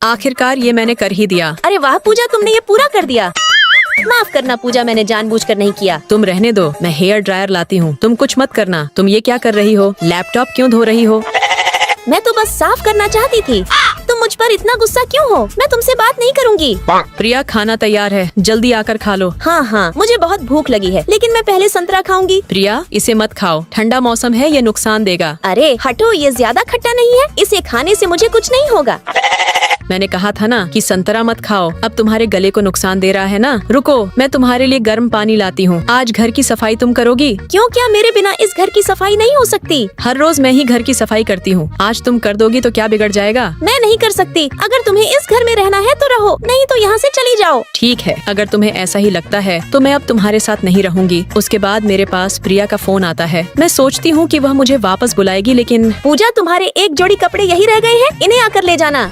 आखिरकार ये मैंने कर ही दिया। अरे वाह पूजा, तुमने ये पूरा कर दिया। माफ करना पूजा, मैंने जानबूझकर नहीं किया। तुम रहने दो, मैं हेयर ड्रायर लाती हूँ। तुम कुछ मत करना। तुम ये क्या कर रही हो? लैपटॉप क्यों धो रही हो? मैं तो बस साफ करना चाहती थी। तुम मुझ पर इतना गुस्सा क्यों हो? मैं तुमसे बात नहीं करूँगी। प्रिया, खाना तैयार है, जल्दी आकर खा लो। हाँ, मुझे बहुत भूख लगी है, लेकिन मैं पहले संतरा खाऊंगी। प्रिया, इसे मत खाओ, ठंडा मौसम है, ये नुकसान देगा। अरे हटो, ये ज्यादा खट्टा नहीं है, इसे खाने से मुझे कुछ नहीं होगा। मैंने कहा था ना कि संतरा मत खाओ, अब तुम्हारे गले को नुकसान दे रहा है ना। रुको, मैं तुम्हारे लिए गर्म पानी लाती हूँ। आज घर की सफाई तुम करोगी? क्यों, क्या मेरे बिना इस घर की सफाई नहीं हो सकती? हर रोज मैं ही घर की सफाई करती हूँ, आज तुम कर दोगी तो क्या बिगड़ जाएगा? मैं नहीं कर सकती। अगर तुम्हें इस घर में रहना है तो रहो, नहीं तो यहाँ से चली जाओ। ठीक है, अगर तुम्हें ऐसा ही लगता है तो मैं अब तुम्हारे साथ नहीं रहूंगी। उसके बाद मेरे पास प्रिया का फोन आता है। मैं सोचती हूँ कि वह मुझे वापस बुलाएगी, लेकिन पूजा, तुम्हारे एक जोड़ी कपड़े यही रह गए हैं, इन्हें आकर ले जाना।